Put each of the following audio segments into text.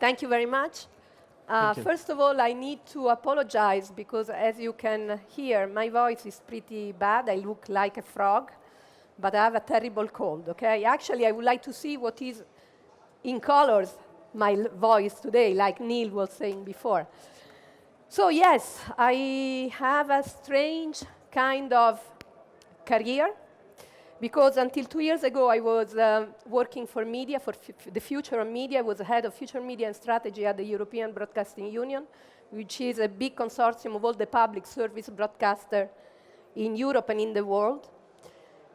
Thank you very much. Thank you. First of all, I need to apologize because, as you can hear, my voice is pretty bad. I look like a frog, but I have a terrible cold, okay? Actually, I would like to see what is in colors my voice today, like Neil was saying before. So yes, I have a strange kind of career, because until 2 years ago, I was working for media, for the future of media. I was the head of future media and strategy at the European Broadcasting Union, which is a big consortium of all the public service broadcasters in Europe and in the world.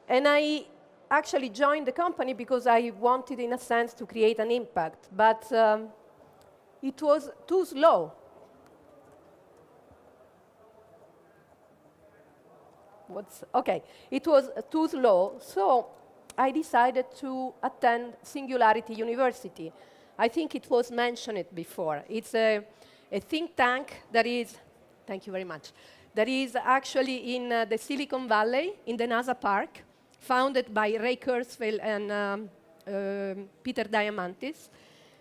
And I actually joined the company because I wanted, in a sense, to create an impact. But it was too slow. Okay, it was too slow, so I decided to attend Singularity University. I think it was mentioned before. It's a think tank that is, thank you very much, that is actually in the Silicon Valley, in the NASA park, founded by Ray Kurzweil and Peter Diamandis.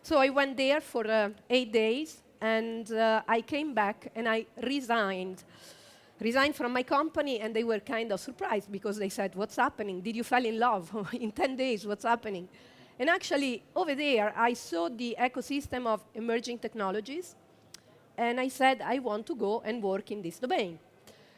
So I went there for 8 days, and I came back and I resigned from my company, and they were kind of surprised because they said, what's happening? Did you fall in love? In 10 days, what's happening? And actually, over there, I saw the ecosystem of emerging technologies, and I said, I want to go and work in this domain.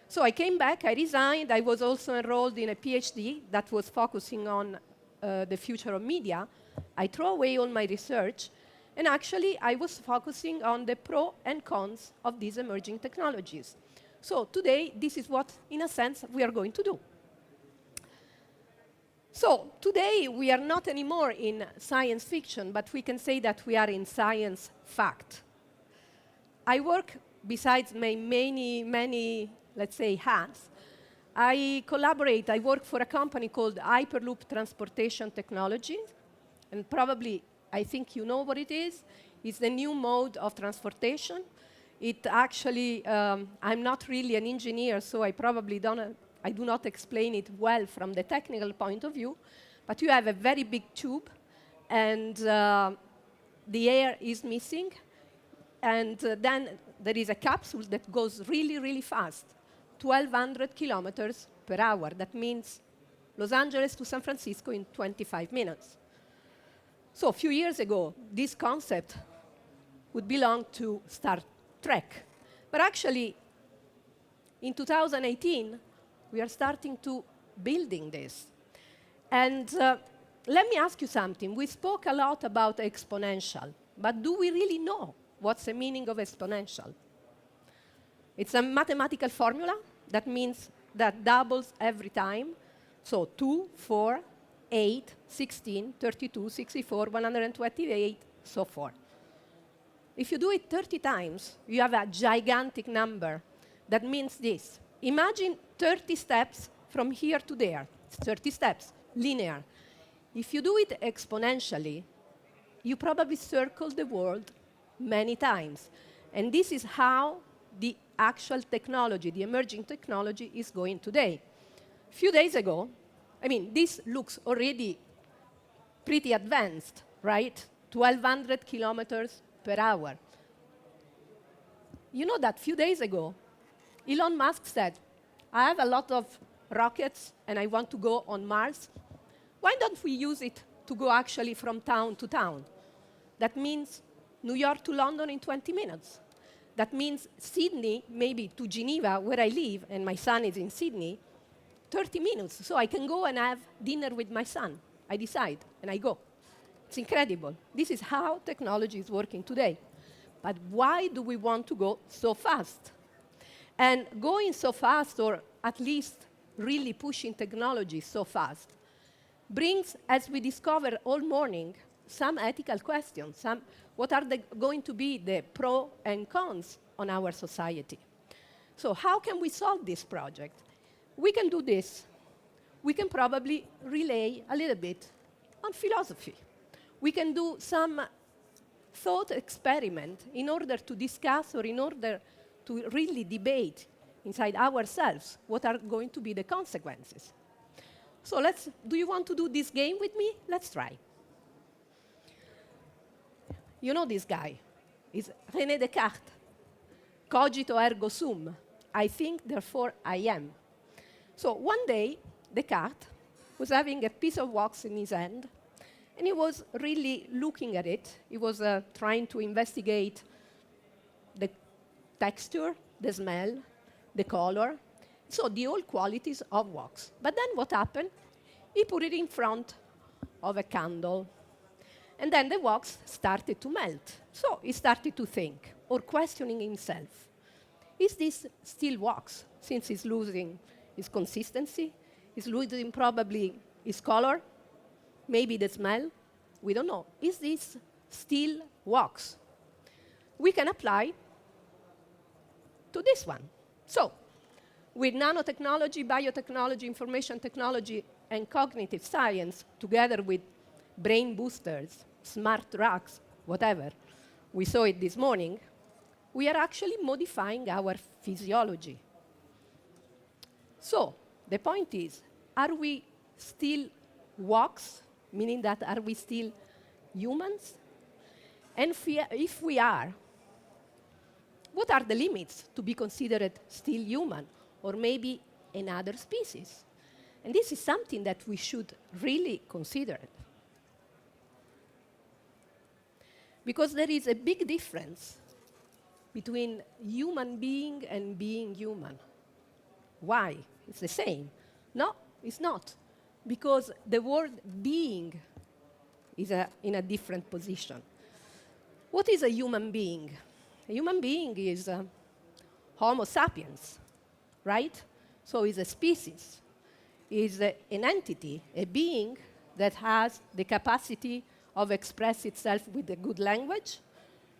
So I came back, I resigned. I was also enrolled in a PhD that was focusing on the future of media. I threw away all my research, and actually, I was focusing on the pros and cons of these emerging technologies. So today, this is what, in a sense, we are going to do. So today, we are not anymore in science fiction, but we can say that we are in science fact. I work, besides my many, let's say, hats, I work for a company called Hyperloop Transportation Technology, and probably, I think you know what it is. It's the new mode of transportation. It actually, I'm not really an engineer, so I do not explain it well from the technical point of view, but you have a very big tube, and the air is missing, and then there is a capsule that goes really, really fast, 1,200 kilometers per hour. That means Los Angeles to San Francisco in 25 minutes. So a few years ago, this concept would belong to Star Trek. But actually, in 2018, we are starting to building this. And let me ask you something. We spoke a lot about exponential, but do we really know what's the meaning of exponential? It's a mathematical formula that means that doubles every time. So 2, 4, 8, 16, 32, 64, 128, so forth. If you do it 30 times, you have a gigantic number. That means this. Imagine 30 steps from here to there. 30 steps, linear. If you do it exponentially, you probably circle the world many times. And this is how the actual technology, the emerging technology, is going today. A few days ago, this looks already pretty advanced, right? 1,200 kilometers per hour. You know that a few days ago, Elon Musk said, I have a lot of rockets and I want to go on Mars. Why don't we use it to go actually from town to town? That means New York to London in 20 minutes. That means Sydney, maybe to Geneva, where I live, and my son is in Sydney, 30 minutes. So I can go and have dinner with my son. I decide, and I go. It's incredible. This is how technology is working today. But why do we want to go so fast? And going so fast, or at least really pushing technology so fast, brings, as we discover all morning, some ethical questions. What are going to be the pros and cons on our society? So how can we solve this project? We can do this. We can probably relay a little bit on philosophy. We can do some thought experiment in order to discuss, or in order to really debate inside ourselves what are going to be the consequences. So do you want to do this game with me? Let's try. You know this guy. It's René Descartes. Cogito ergo sum. I think, therefore I am. So one day, Descartes was having a piece of wax in his hand, and he was really looking at it. He was trying to investigate the texture, the smell, the color, so the all qualities of wax. But then what happened? He put it in front of a candle, and then the wax started to melt. So he started to think, or questioning himself, is this still wax, since he's losing his consistency? He's losing probably his color, maybe the smell. We don't know. Is this still wax? We can apply to this one. So, with nanotechnology, biotechnology, information technology, and cognitive science, together with brain boosters, smart drugs, whatever, we saw it this morning, we are actually modifying our physiology. So, the point is, are we still wax, meaning that are we still humans? And if we are, what are the limits to be considered still human, or maybe another species? And this is something that we should really consider. Because there is a big difference between human being and being human. Why? It's the same. No, it's not. Because the word being is in a different position. What is a human being? A human being is Homo sapiens, right? So it's a species, is an entity, a being that has the capacity of express itself with a good language,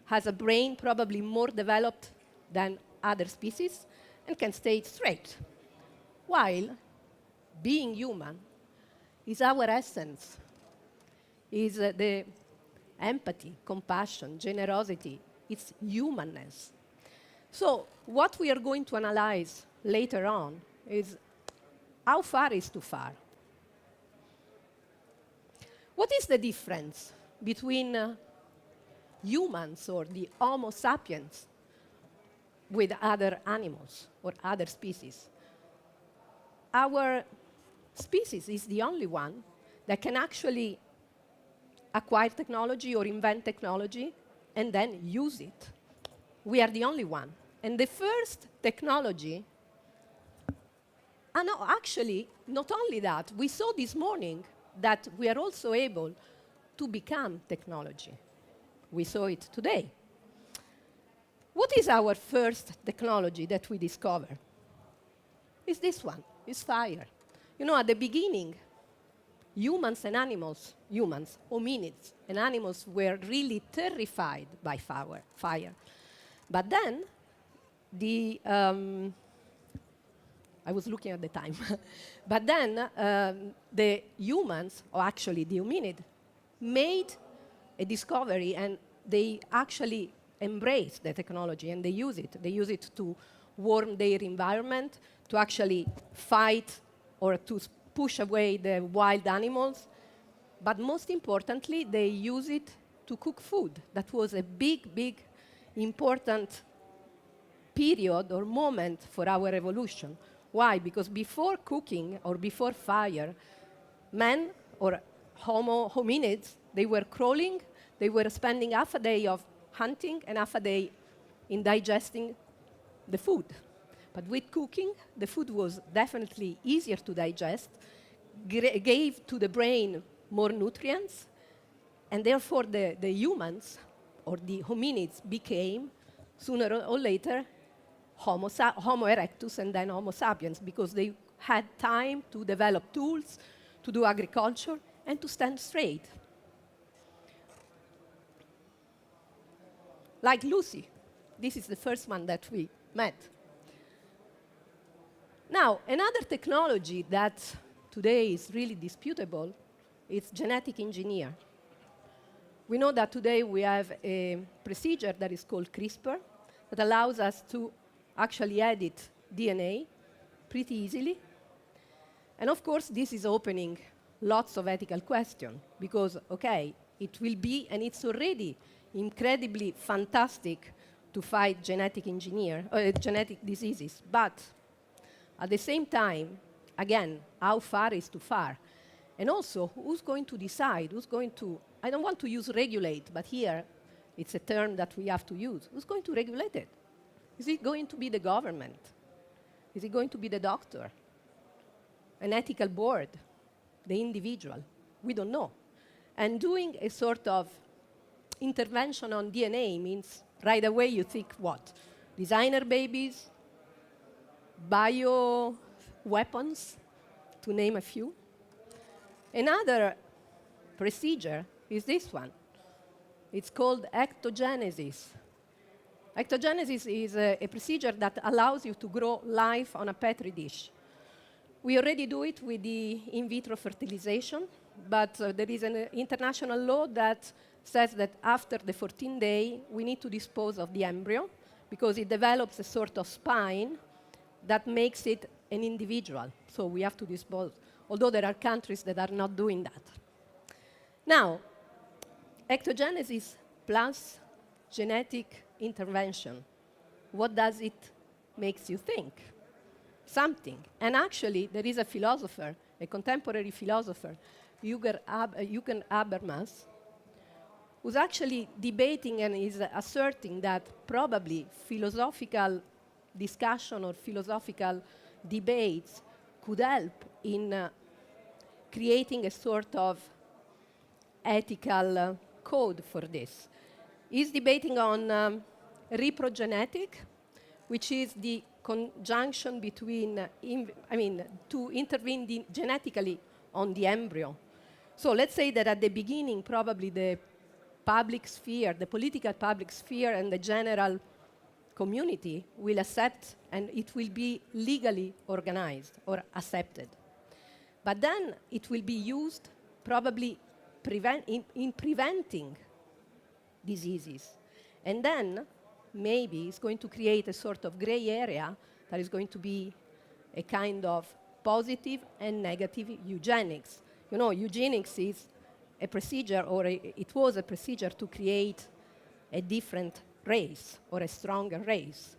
has a brain probably more developed than other species, and can stay straight. While being human is our essence, is the empathy, compassion, generosity, it's humanness. So what we are going to analyze later on is how far is too far? What is the difference between humans or the Homo sapiens with other animals or other species? Our species is the only one that can actually acquire technology or invent technology and then use it. We are the only one. And the first technology, no, actually, not only that, we saw this morning that we are also able to become technology. We saw it today. What is our first technology that we discover? It's this one, it's fire. You know, at the beginning, humans and animals, humans, hominids, and animals were really terrified by fire. But then, I was looking at the time. But then, the humans, or actually the hominid, made a discovery, and they actually embrace the technology, and they use it. They use it to warm their environment, to actually fight or to push away the wild animals. But most importantly, they use it to cook food. That was a big, big, important period or moment for our evolution. Why? Because before cooking or before fire, men or Homo hominids, they were crawling, they were spending half a day of hunting and half a day in digesting the food. But with cooking, the food was definitely easier to digest, gave to the brain more nutrients, and therefore the humans, or the hominids, became, sooner or later, Homo erectus and then Homo sapiens, because they had time to develop tools, to do agriculture, and to stand straight. Like Lucy. This is the first one that we met. Now, another technology that today is really disputable is genetic engineer. We know that today we have a procedure that is called CRISPR that allows us to actually edit DNA pretty easily. And of course, this is opening lots of ethical questions because, okay, it will be, and it's already incredibly fantastic to fight genetic diseases. But at the same time, again, how far is too far? And also, who's going to decide? Who's going to, I don't want to use regulate, but here it's a term that we have to use. Who's going to regulate it? Is it going to be the government? Is it going to be the doctor? An ethical board? The individual? We don't know. And doing a sort of intervention on DNA means right away you think what? Designer babies? Bio weapons, to name a few. Another procedure is this one. It's called ectogenesis. Ectogenesis is a procedure that allows you to grow life on a petri dish. We already do it with the in vitro fertilization, but there is an international law that says that after the 14th day, we need to dispose of the embryo because it develops a sort of spine that makes it an individual. So we have to dispose, although there are countries that are not doing that. Now, ectogenesis plus genetic intervention. What does it make you think? Something. And actually, there is a philosopher, a contemporary philosopher, Jürgen Habermas, who's actually debating and is asserting that probably philosophical discussion or philosophical debates could help in creating a sort of ethical code for this. He's debating on reprogenetic, which is the conjunction between, to intervene genetically on the embryo. So let's say that at the beginning, probably the public sphere, the political public sphere and the general community will accept, and it will be legally organized or accepted. But then it will be used probably in preventing diseases. And then maybe it's going to create a sort of gray area that is going to be a kind of positive and negative eugenics. You know, eugenics is a procedure, or it was a procedure to create a different race or a stronger race.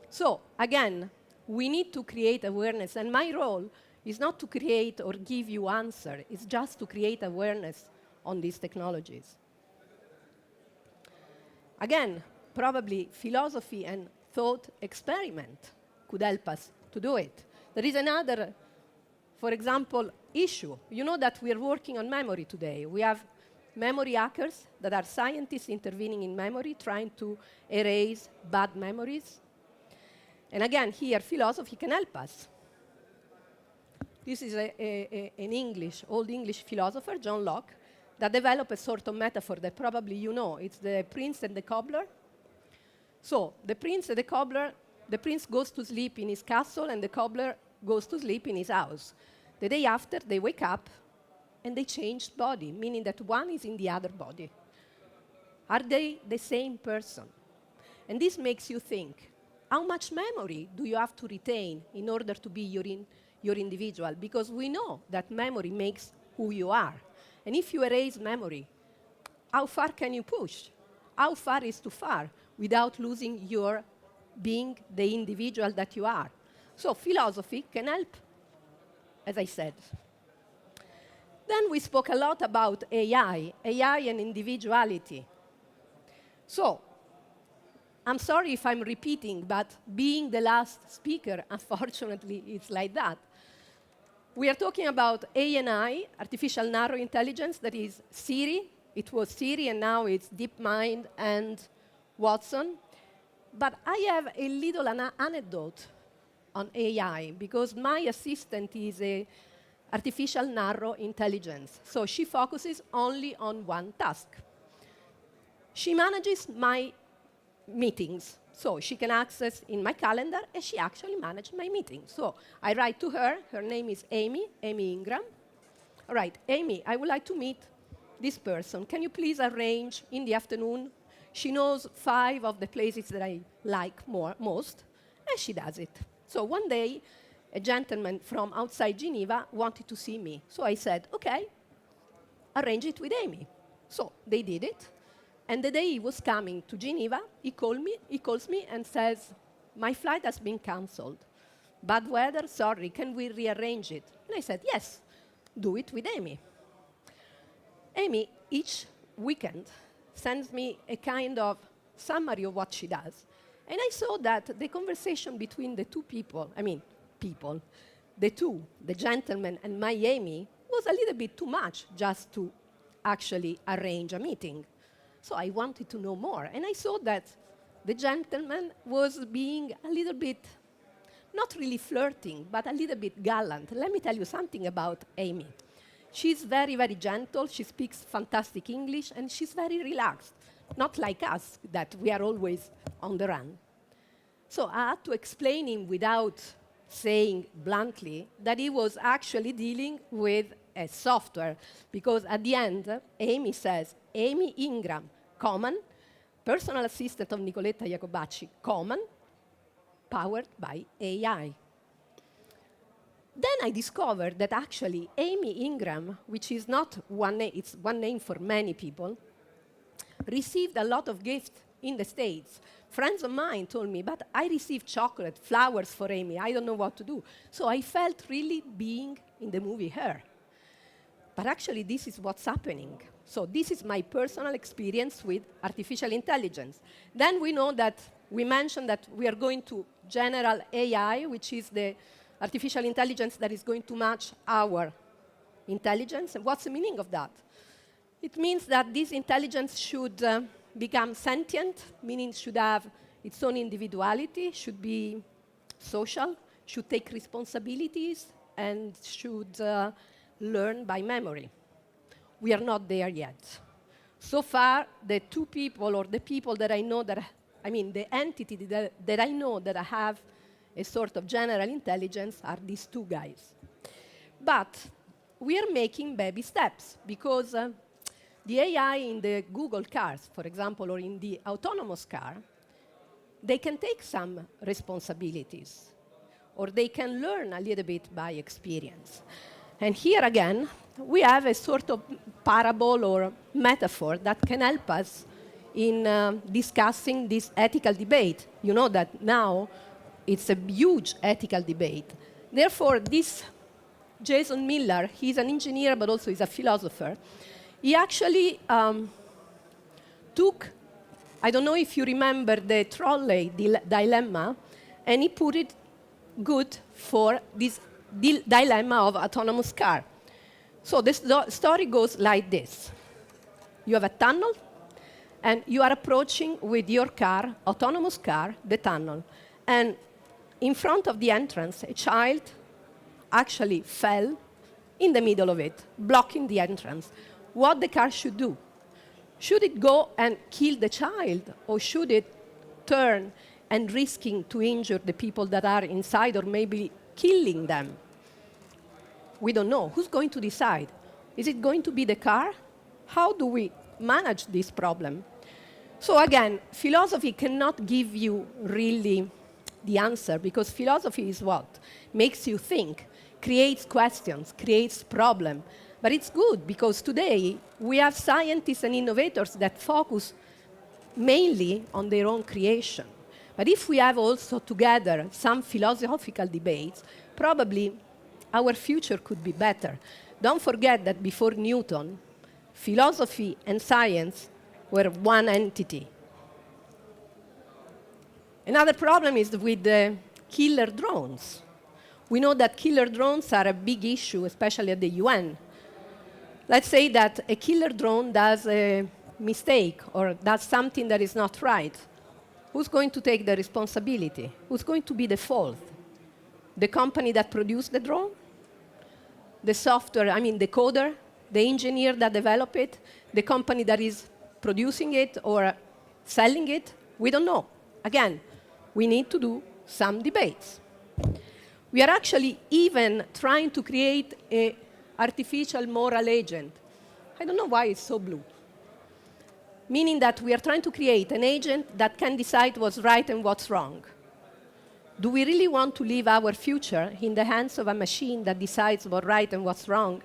So again, we need to create awareness, and my role is not to create or give you answer, it's just to create awareness on these technologies. Again, probably philosophy and thought experiment could help us to do it. There is another, for example, issue. You know that we are working on memory today. We have memory hackers that are scientists intervening in memory, trying to erase bad memories. And again, here, philosophy can help us. This is an old English philosopher, John Locke, that developed a sort of metaphor that probably you know. It's the prince and the cobbler. So the prince and the cobbler, the prince goes to sleep in his castle and the cobbler goes to sleep in his house. The day after, they wake up and they change body, meaning that one is in the other body. Are they the same person? And this makes you think, how much memory do you have to retain in order to be your individual? Because we know that memory makes who you are. And if you erase memory, how far can you push? How far is too far without losing your being the individual that you are? So philosophy can help, as I said. Then we spoke a lot about AI and individuality. So I'm sorry if I'm repeating, but being the last speaker, unfortunately, it's like that. We are talking about ANI, artificial narrow intelligence, that is Siri. It was Siri, and now it's DeepMind and Watson. But I have a little anecdote on AI, because my assistant is a artificial narrow intelligence. So she focuses only on one task. She manages my meetings. So she can access in my calendar, and she actually manages my meetings. So I write to her. Her name is Amy Ingram. All right, Amy, I would like to meet this person. Can you please arrange in the afternoon? She knows 5 of the places that I like most, and she does it. So one day, a gentleman from outside Geneva wanted to see me. So I said, OK, arrange it with Amy. So they did it. And the day he was coming to Geneva, he calls me and says, my flight has been canceled. Bad weather, sorry, can we rearrange it? And I said, yes, do it with Amy. Amy, each weekend, sends me a kind of summary of what she does. And I saw that the conversation between the two people, the gentleman and my Amy, was a little bit too much just to actually arrange a meeting. So I wanted to know more. And I saw that the gentleman was being a little bit, not really flirting, but a little bit gallant. Let me tell you something about Amy. She's very, very gentle. She speaks fantastic English, and she's very relaxed. Not like us, that we are always on the run. So I had to explain him without saying bluntly that he was actually dealing with a software, because at the end, Amy says, Amy Ingram, common, personal assistant of Nicoletta IACOBACCI, common, powered by AI. Then I discovered that actually Amy Ingram, which is not one name, it's one name for many people, received a lot of gifts in the States. Friends of mine told me, but I received chocolate, flowers for Amy, I don't know what to do. So I felt really being in the movie Her. But actually, this is what's happening. So this is my personal experience with artificial intelligence. Then we know that we mentioned that we are going to general AI, which is the artificial intelligence that is going to match our intelligence. And what's the meaning of that? It means that this intelligence should become sentient, meaning should have its own individuality, should be social, should take responsibilities, and should learn by memory. We are not there yet. So far, the two people, or the people that I know that, the entity that I know that I have a sort of general intelligence are these two guys. But we are making baby steps, because the AI in the Google cars, for example, or in the autonomous car, they can take some responsibilities, or they can learn a little bit by experience. And here again, we have a sort of parable or metaphor that can help us in discussing this ethical debate. You know that now it's a huge ethical debate. Therefore, this Jason Miller, he's an engineer, but also he's a philosopher. He actually took, I don't know if you remember the trolley dilemma, and he put it good for this dilemma of autonomous car. So this story goes like this. You have a tunnel, and you are approaching with your car, autonomous car, the tunnel. And in front of the entrance, a child actually fell in the middle of it, blocking the entrance. What the car should do? Should it go and kill the child, or should it turn and risking to injure the people that are inside, or maybe killing them? We don't know. Who's going to decide? Is it going to be the car? How do we manage this problem? So again, philosophy cannot give you really the answer, because philosophy is what? Makes you think, creates questions, creates problems. But it's good, because today we have scientists and innovators that focus mainly on their own creation. But if we have also together some philosophical debates, probably our future could be better. Don't forget that before Newton, philosophy and science were one entity. Another problem is with the killer drones. We know that killer drones are a big issue, especially at the UN. Let's say that a killer drone does a mistake or does something that is not right. Who's going to take the responsibility? Who's going to be the fault? The company that produced the drone? The software, the coder? The engineer that developed it? The company that is producing it or selling it? We don't know. Again, we need to do some debates. We are actually even trying to create an artificial moral agent. I don't know why it's so blue. Meaning that we are trying to create an agent that can decide what's right and what's wrong. Do we really want to leave our future in the hands of a machine that decides what's right and what's wrong,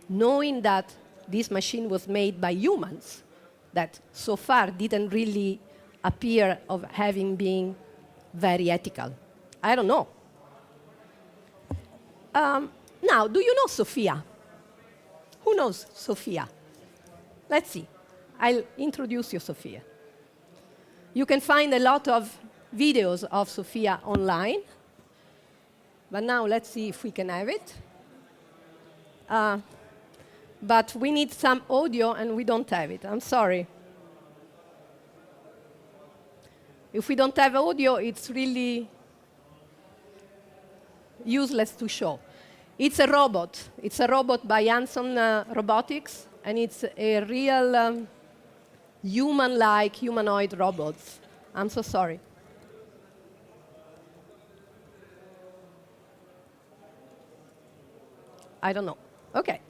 knowing that this machine was made by humans? that so far didn't really appear of having been very ethical. I don't know. Now, do you know Sophia? Who knows Sophia? Let's see. I'll introduce you Sophia. You can find a lot of videos of Sophia online. But now let's see if we can have it. But we need some audio, and we don't have it. I'm sorry. If we don't have audio, it's really useless to show. It's a robot. It's a robot by Hanson Robotics, and it's a real human-like, humanoid robot. I'm so sorry. I don't know. OK.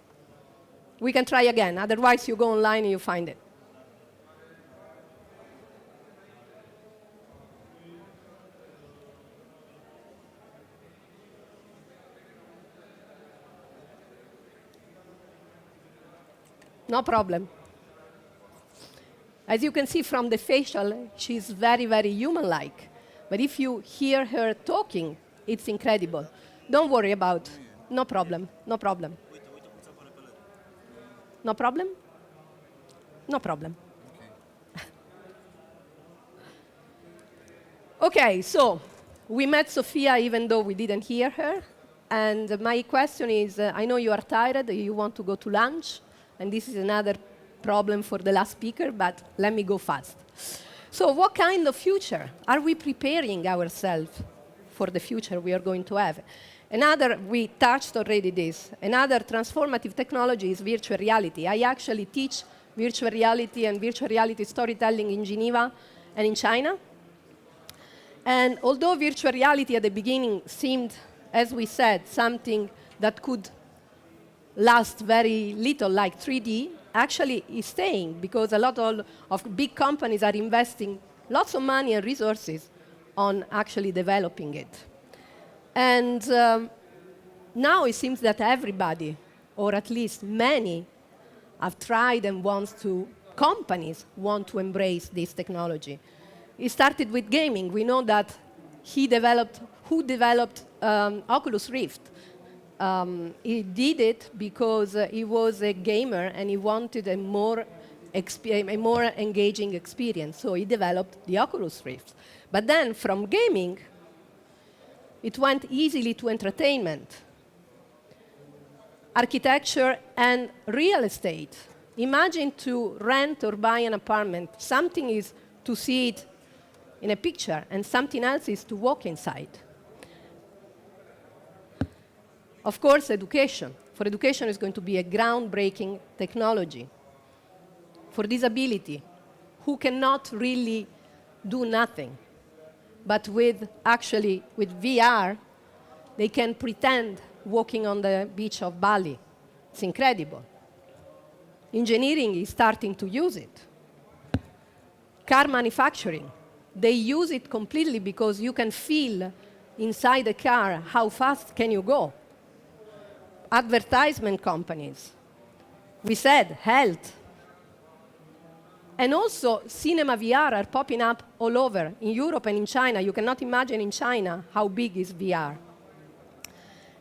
We can try again. Otherwise, you go online and you find it. No problem. As you can see from the facial, she's very, very human-like. But if you hear her talking, it's incredible. Don't worry about it. No problem. No problem. No problem? No problem. OK, so we met Sophia even though we didn't hear her. And my question is, I know you are tired, you want to go to lunch. And this is another problem for the last speaker, but let me go fast. So what kind of future are we preparing ourselves for the future we are going to have? Another, we touched already this, another transformative technology is virtual reality. I actually teach virtual reality and virtual reality storytelling in Geneva and in China. And although virtual reality at the beginning seemed, as we said, something that could last very little, like 3D, actually is staying because a lot of big companies are investing lots of money and resources on actually developing it. And now it seems that everybody, or at least many, have tried and companies want to embrace this technology. It started with gaming. We know that who developed Oculus Rift. He did it because he was a gamer and he wanted a more engaging experience. So he developed the Oculus Rift. But then from gaming, it went easily to entertainment, architecture, and real estate. Imagine to rent or buy an apartment. Something is to see it in a picture, and something else is to walk inside. Of course, education. For education, is going to be a groundbreaking technology. For disability, who cannot really do nothing. But with VR, they can pretend walking on the beach of Bali. It's incredible. Engineering is starting to use it. Car manufacturing, they use it completely because you can feel inside the car how fast can you go. Advertisement companies. We said health. And also, cinema VR are popping up all over, in Europe and in China. You cannot imagine in China how big is VR.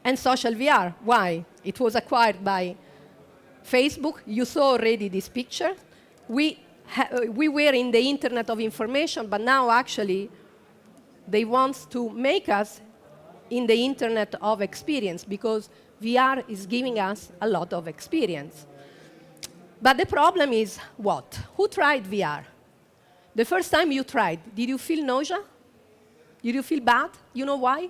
And social VR, why? It was acquired by Facebook. You saw already this picture. We were in the Internet of Information, but now actually they want to make us in the Internet of Experience because VR is giving us a lot of experience. But the problem is what? Who tried VR? The first time you tried, did you feel nausea? Did you feel bad? You know why?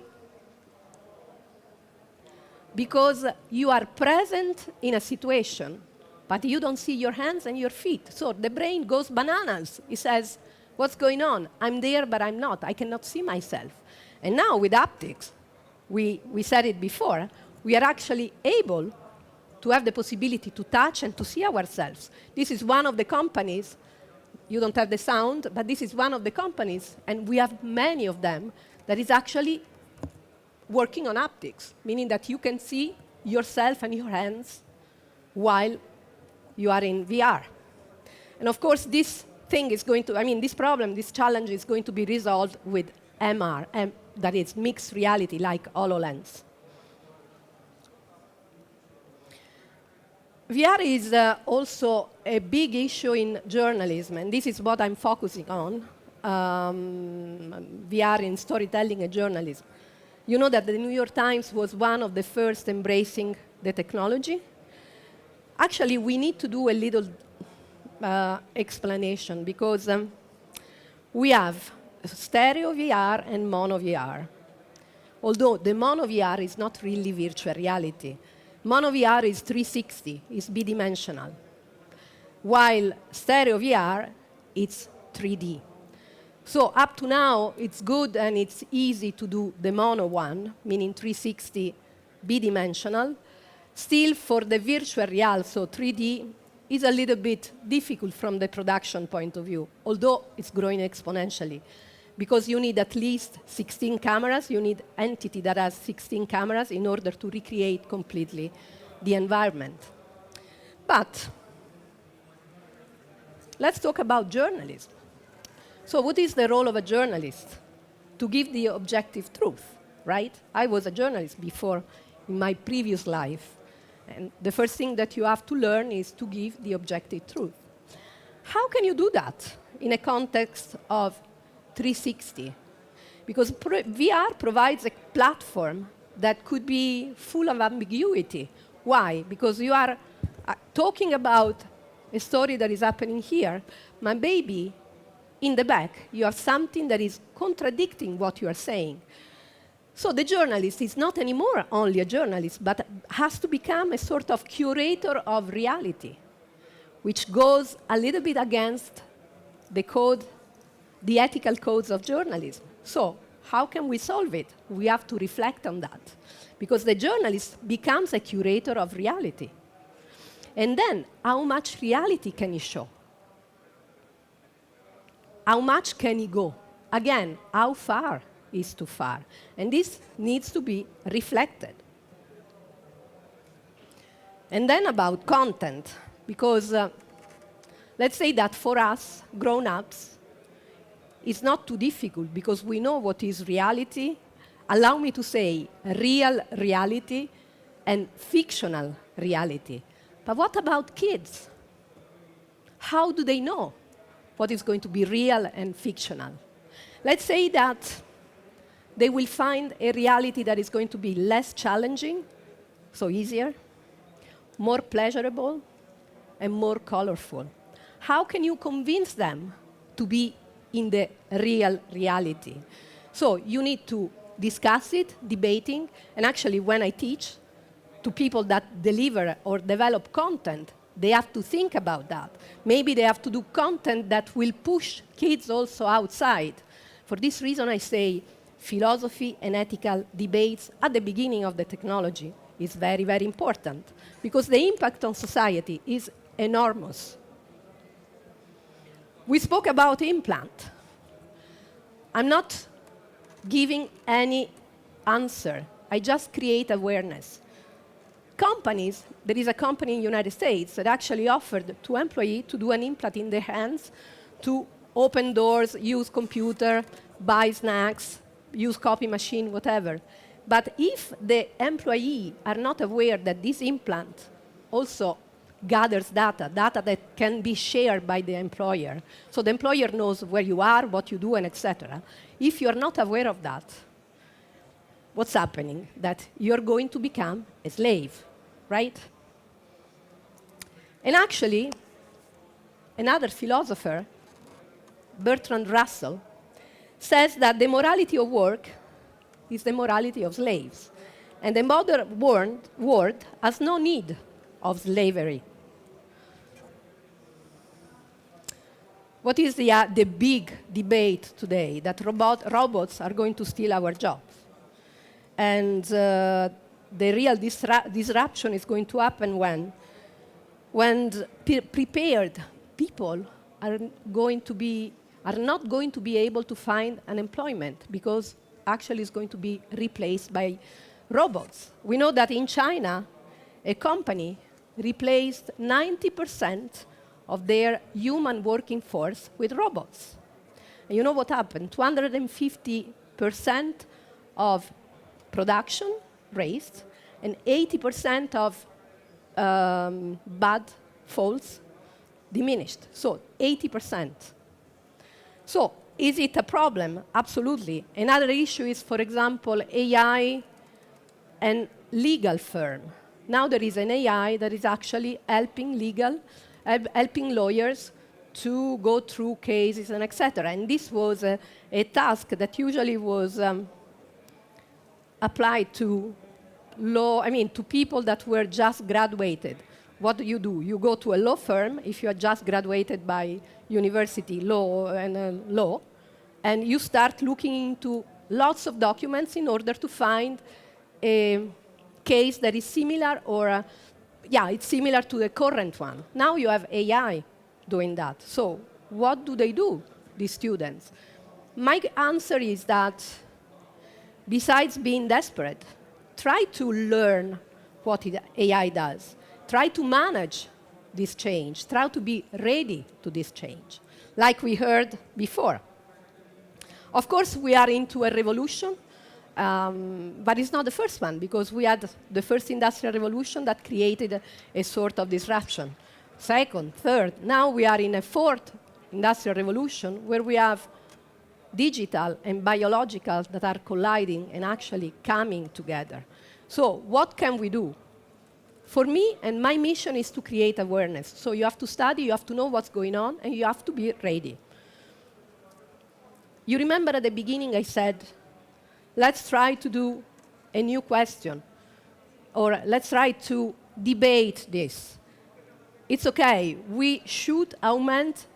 Because you are present in a situation, but you don't see your hands and your feet. So the brain goes bananas. It says, what's going on? I'm there, but I'm not. I cannot see myself. And now with haptics, we said it before, we are actually able to have the possibility to touch and to see ourselves. This is one of the companies. You don't have the sound, but this is one of the companies, and we have many of them, that is actually working on haptics, meaning that you can see yourself and your hands while you are in VR. And of course, this thing is going to, this problem, this challenge is going to be resolved with MR, that is mixed reality, like HoloLens. VR is also a big issue in journalism, and this is what I'm focusing on, VR in storytelling and journalism. You know that the New York Times was one of the first embracing the technology. Actually, we need to do a little explanation, because we have stereo VR and mono VR. Although the mono VR is not really virtual reality. Mono VR is 360, is bidimensional, while stereo VR, it's 3D. So up to now, it's good and it's easy to do the mono one, meaning 360 bidimensional. Still, for the virtual real, so 3D, is a little bit difficult from the production point of view, although it's growing exponentially. Because you need at least 16 cameras, you need entity that has 16 cameras in order to recreate completely the environment. But let's talk about journalism. So what is the role of a journalist? To give the objective truth, right? I was a journalist before in my previous life. And the first thing that you have to learn is to give the objective truth. How can you do that in a context of 360? Because VR provides a platform that could be full of ambiguity. Why? Because you are talking about a story that is happening here, but maybe in the back you have something that is contradicting what you are saying. So the journalist is not anymore only a journalist, but has to become a sort of curator of reality, which goes a little bit against the code, the ethical codes of journalism. So how can we solve it? We have to reflect on that, because the journalist becomes a curator of reality. And then, how much reality can he show? How much can he go? Again, how far is too far? And this needs to be reflected. And then about content, because let's say that for us, grown-ups, it's not too difficult, because we know what is reality. Allow me to say real reality and fictional reality. But what about kids? How do they know what is going to be real and fictional? Let's say that they will find a reality that is going to be less challenging, so easier, more pleasurable, and more colorful. How can you convince them to be in the real reality? So you need to discuss it, debating, and actually when I teach to people that deliver or develop content, they have to think about that. Maybe they have to do content that will push kids also outside. For this reason, I say philosophy and ethical debates at the beginning of the technology is very, very important, because the impact on society is enormous. We spoke about implant. I'm not giving any answer. I just create awareness. Companies, there is a company in the United States that actually offered to employees to do an implant in their hands to open doors, use computer, buy snacks, use copy machine, whatever. But if the employee are not aware that this implant also gathers data that can be shared by the employer, so the employer knows where you are, what you do, and etc. If you're not aware of that, what's happening? That you're going to become a slave, right? And actually, another philosopher, Bertrand Russell, says that the morality of work is the morality of slaves. And the modern world has no need of slavery. What is the big debate today? That robots are going to steal our jobs. And the real disruption is going to happen when prepared people are not going to be able to find an employment, because actually it's going to be replaced by robots. We know that in China, a company replaced 90% of their human working force with robots. And you know what happened? 250% of production raised, and 80% of bad faults diminished. So 80%. So is it a problem? Absolutely. Another issue is, for example, AI and legal firm. Now there is an AI that is actually helping lawyers to go through cases and etc. And this was a task that usually was applied to to people that were just graduated. What do? You go to a law firm if you are just graduated by university law, and you start looking into lots of documents in order to find a case that is similar or, it's similar to the current one. Now you have AI doing that. So what do, these students? My answer is that besides being desperate, try to learn what AI does. Try to manage this change. Try to be ready to this change, like we heard before. Of course, we are into a revolution, but it's not the first one, because we had the first industrial revolution that created a sort of disruption. Second, third, now we are in a fourth industrial revolution where we have digital and biological that are colliding and actually coming together. So what can we do? For me, and my mission is to create awareness. So you have to study, you have to know what's going on, and you have to be ready. You remember at the beginning I said, let's try to do a new question, or let's try to debate this. It's okay, we should augment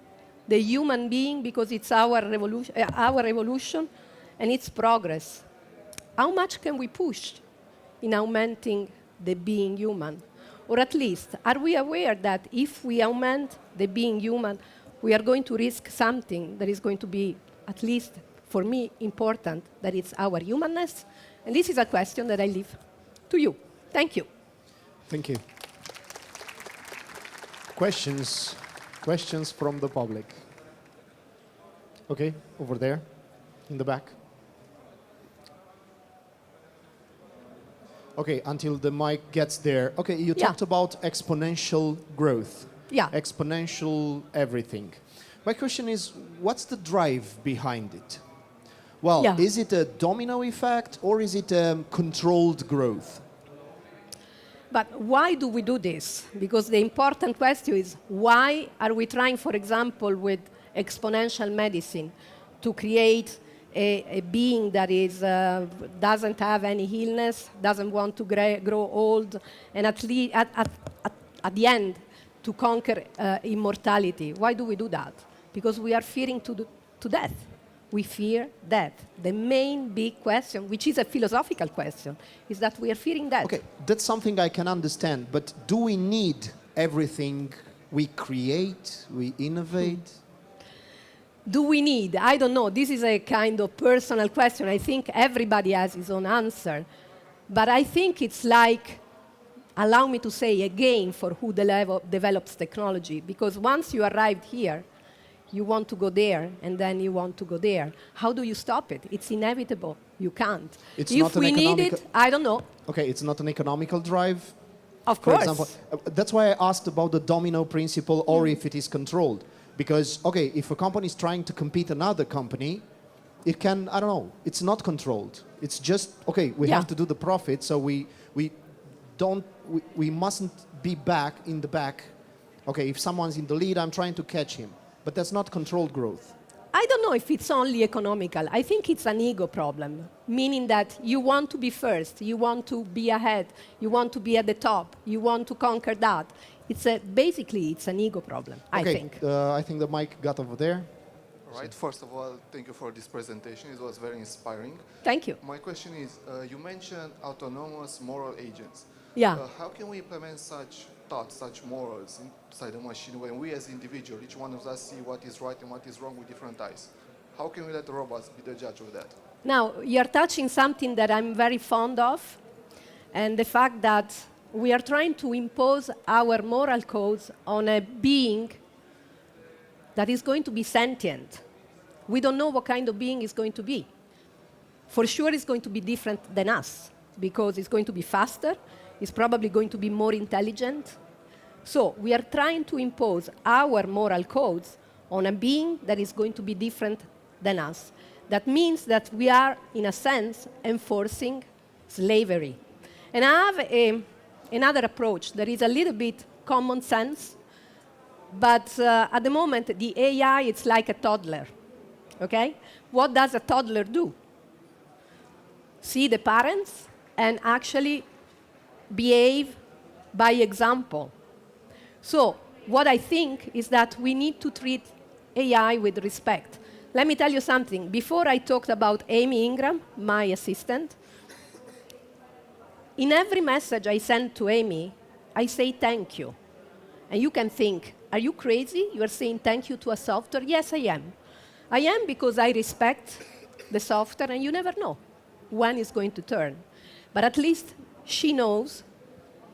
the human being because it's our evolution and its progress. How much can we push in augmenting the being human? Or at least, are we aware that if we augment the being human, we are going to risk something that is going to be, at least for me, important, that it's our humanness? And this is a question that I leave to you. Thank you. Thank you. Questions? Questions from the public? Okay, over there, in the back. Okay, until the mic gets there. Okay, you talked about exponential growth. Yeah. Exponential everything. My question is, what's the drive behind it? Well, is it a domino effect or is it a controlled growth? But why do we do this? Because the important question is, why are we trying, for example, with exponential medicine to create a being that is, doesn't have any illness, doesn't want to grow old, and at the end, to conquer immortality? Why do we do that? Because we are fearing to death. We fear death. The main big question, which is a philosophical question, is that we are fearing death. Okay, that's something I can understand, but do we need everything we create, we innovate? Do we need? I don't know. This is a kind of personal question. I think everybody has his own answer. But I think it's like, allow me to say, a game for who develops technology. Because once you arrived here, you want to go there, and then you want to go there. How do you stop it? It's inevitable. You can't. If we need it, I don't know. Okay, it's not an economical drive? Of course. For example, that's why I asked about the domino principle, or if it is controlled. Because, okay, if a company is trying to compete another company, it can, I don't know, it's not controlled. It's just, okay, we have to do the profit, so we mustn't be back in the back. Okay, if someone's in the lead, I'm trying to catch him. But that's not controlled growth. I don't know if it's only economical. I think it's an ego problem, meaning that you want to be first, you want to be ahead, you want to be at the top, you want to conquer that. Basically, it's an ego problem, I think. I think the mic got over there. All right. First of all, thank you for this presentation. It was very inspiring. Thank you. My question is, you mentioned autonomous moral agents. Yeah. How can we implement such thoughts, such morals inside the machine when we as individuals, each one of us see what is right and what is wrong with different eyes? How can we let the robots be the judge of that? Now, you're touching something that I'm very fond of, and the fact that we are trying to impose our moral codes on a being that is going to be sentient. We don't know what kind of being it's going to be. For sure, it's going to be different than us, because it's going to be faster, it's probably going to be more intelligent. So we are trying to impose our moral codes on a being that is going to be different than us. That means that we are, in a sense, enforcing slavery. And I have another approach that is a little bit common sense, but at the moment, the AI, it's like a toddler, okay? What does a toddler do? See the parents and actually behave by example. So what I think is that we need to treat AI with respect. Let me tell you something. Before I talked about Amy Ingram, my assistant, in every message I send to Amy, I say thank you. And you can think, are you crazy? You are saying thank you to a software? Yes, I am. I am because I respect the software, and you never know when it's going to turn. But at least she knows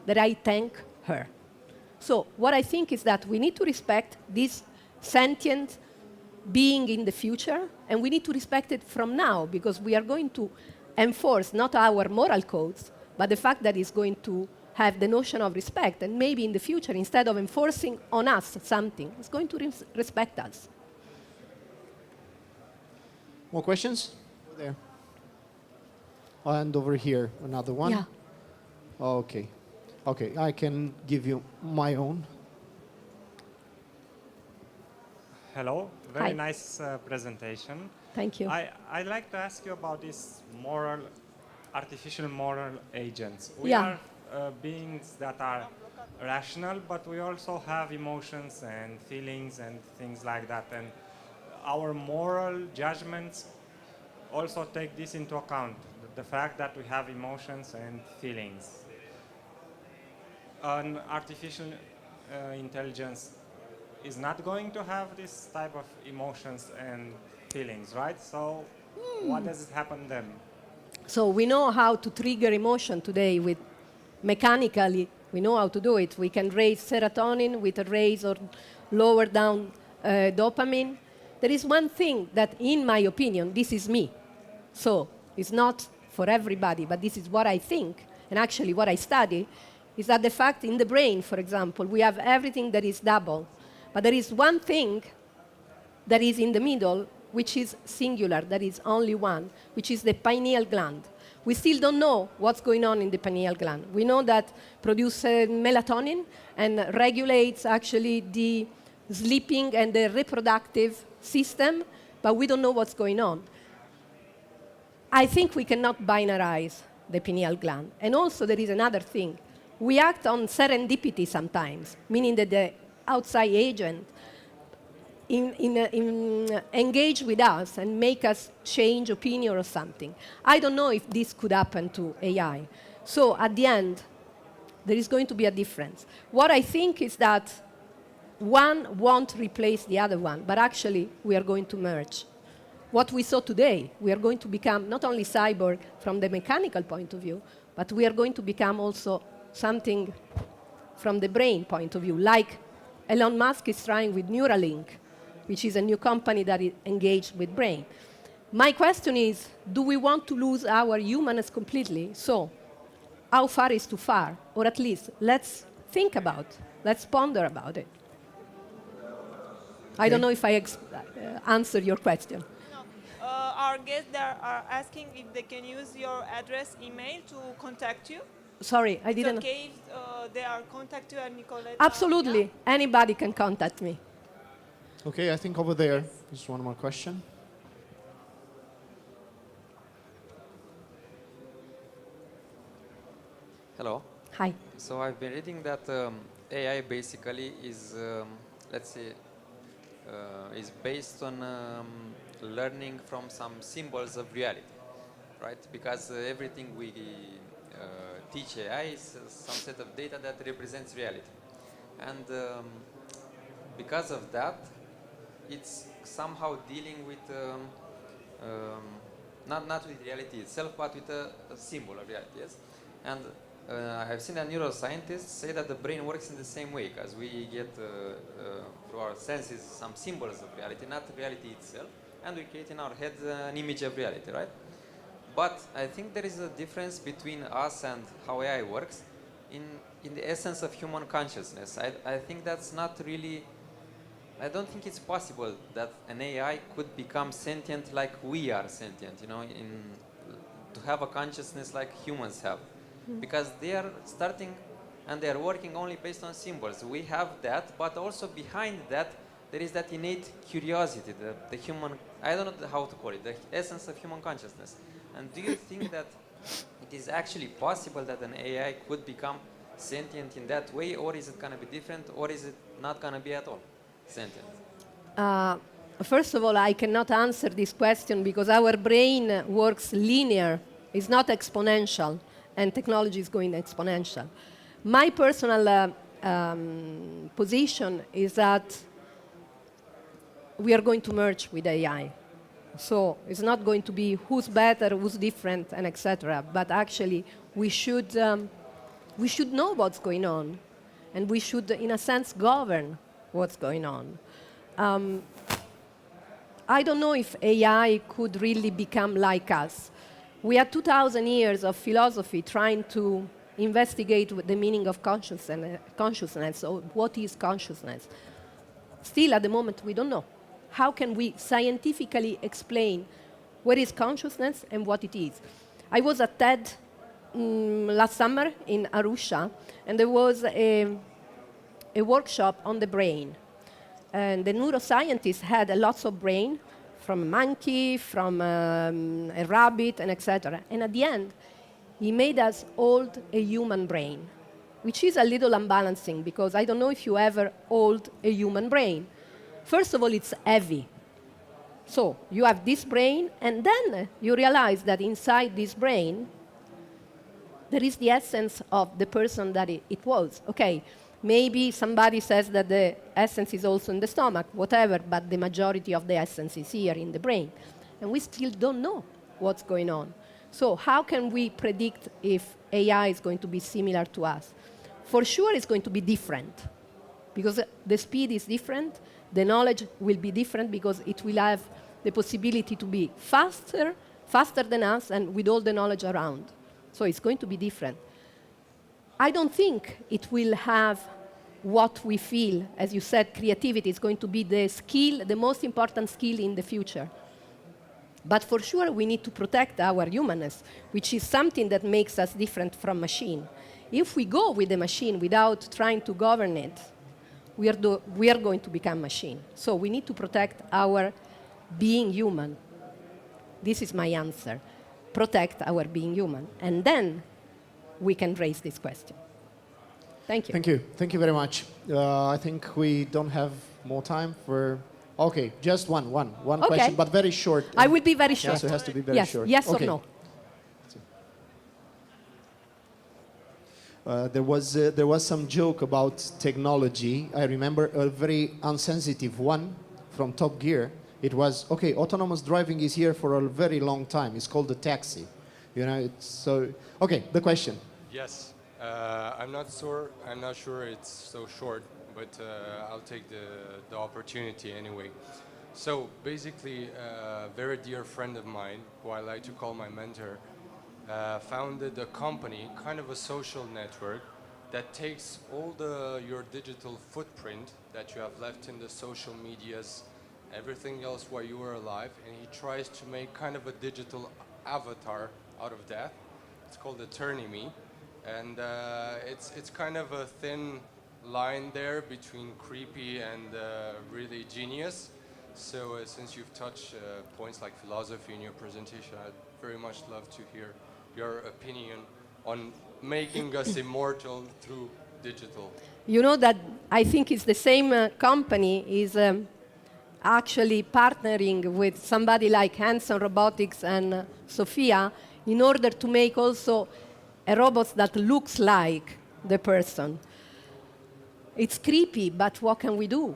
that I thank her. So what I think is that we need to respect this sentient being in the future, and we need to respect it from now, because we are going to enforce not our moral codes, but the fact that it's going to have the notion of respect, and maybe in the future, instead of enforcing on us something, it's going to respect us. More questions? Over there. And over here, another one. Yeah. Okay. Okay, I can give you my own. Hello, very Hi. nice presentation. Thank you. I'd like to ask you about these artificial moral agents. We Yeah. are beings that are rational, but we also have emotions and feelings and things like that. And our moral judgments also take this into account, the fact that we have emotions and feelings. An artificial intelligence is not going to have this type of emotions and feelings, right? So what does it happen then? So we know how to trigger emotion today with mechanically. We know how to do it. We can raise serotonin with a raise or lower down dopamine. There is one thing that, in my opinion, this is me. So it's not for everybody, but this is what I think, and actually what I study, is that the fact in the brain, for example, we have everything that is double, but there is one thing that is in the middle, which is singular, that is only one, which is the pineal gland. We still don't know what's going on in the pineal gland. We know that produces melatonin and regulates actually the sleeping and the reproductive system, but we don't know what's going on. I think we cannot binarize the pineal gland. And also there is another thing. We act on serendipity sometimes, meaning that the outside agent engage with us and make us change opinion or something. I don't know if this could happen to AI. So at the end, there is going to be a difference. What I think is that one won't replace the other one, but actually we are going to merge. What we saw today, we are going to become not only cyborg from the mechanical point of view, but we are going to become also something from the brain point of view, like Elon Musk is trying with Neuralink, which is a new company that is engaged with brain. My question is, do we want to lose our humanness completely? So how far is too far? Or at least let's think about, let's ponder about it. I don't know if I answered your question. No. Our guests there are asking if they can use your address email to contact you. Sorry, I didn't. It's okay if they are contact you at Nicoletta? Absolutely. Yeah? Anybody can contact me. Okay, I think over there is one more question. Hello. Hi. So I've been reading that AI basically is, let's say, is based on learning from some symbols of reality, right? Because everything we teach AI is some set of data that represents reality. And because of that, it's somehow dealing with, not with reality itself, but with a symbol of reality, yes? And I've seen that neuroscientists say that the brain works in the same way, because we get through our senses some symbols of reality, not reality itself, and we create in our head an image of reality, right? But I think there is a difference between us and how AI works in the essence of human consciousness. I think that's not really, I don't think it's possible that an AI could become sentient like we are sentient, you know, to have a consciousness like humans have. Because they are starting and they are working only based on symbols. We have that, but also behind that, there is that innate curiosity, the human, I don't know how to call it, the essence of human consciousness. And do you think that it is actually possible that an AI could become sentient in that way, or is it going to be different, or is it not going to be at all sentient? First of all, I cannot answer this question because our brain works linear. It's not exponential, and technology is going exponential. My personal position is that we are going to merge with AI. So it's not going to be who's better, who's different, and etc. But actually, we should know what's going on, and we should, in a sense, govern what's going on. I don't know if AI could really become like us. We had 2,000 years of philosophy trying to investigate the meaning of consciousness, or what is consciousness. Still, at the moment, we don't know. How can we scientifically explain what is consciousness and what it is? I was at TED last summer in Arusha, and there was a workshop on the brain. And the neuroscientists had lots of brain, from a monkey, from a rabbit, and etc. And at the end, he made us hold a human brain, which is a little unbalancing, because I don't know if you ever hold a human brain. First of all, it's heavy. So you have this brain, and then you realize that inside this brain, there is the essence of the person that it was. Okay, maybe somebody says that the essence is also in the stomach, whatever, but the majority of the essence is here in the brain. And we still don't know what's going on. So how can we predict if AI is going to be similar to us? For sure, it's going to be different, because the speed is different. The knowledge will be different because it will have the possibility to be faster than us, and with all the knowledge around. So it's going to be different. I don't think it will have what we feel. As you said, creativity is going to be the skill, the most important skill in the future. But for sure, we need to protect our humanness, which is something that makes us different from machine. If we go with the machine without trying to govern it, we are going to become machine. So we need to protect our being human. This is my answer. Protect our being human. And then we can raise this question. Thank you. Thank you. Thank you very much. I think we don't have more time for... Okay, just one Okay. question, but very short. I will be very short. Yes, it has to be very short. Yes okay. or no? There was some joke about technology. I remember a very insensitive one from Top Gear. It was, okay, autonomous driving is here for a very long time. It's called a taxi. You know, it's so... Okay, the question. Yes, I'm not sure it's so short, but I'll take the opportunity anyway. So basically, a very dear friend of mine, who I like to call my mentor, founded a company, kind of a social network, that takes all your digital footprint that you have left in the social medias, everything else while you were alive, and he tries to make kind of a digital avatar out of that. It's called Eternity, and it's kind of a thin line there between creepy and really genius. So since you've touched points like philosophy in your presentation, I'd very much love to hear your opinion on making us immortal through digital. You know that I think it's the same company is actually partnering with somebody like Hanson Robotics and Sophia in order to make also a robot that looks like the person. It's creepy, but what can we do?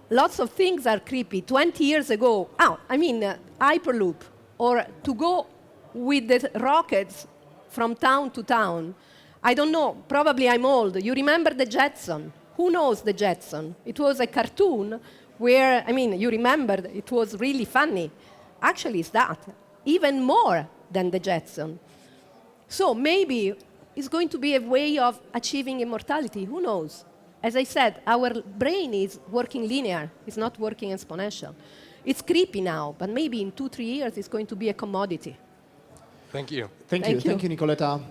Lots of things are creepy. 20 years ago, Hyperloop, or to go with the rockets from town to town. I don't know, probably I'm old. You remember the Jetson? Who knows the Jetson? It was a cartoon where, I mean, you remembered it was really funny. Actually, it's that, even more than the Jetson. So maybe it's going to be a way of achieving immortality. Who knows? As I said, our brain is working linear. It's not working exponential. It's creepy now, but maybe in 2-3 years it's going to be a commodity. Thank you. Thank you, Nicoletta.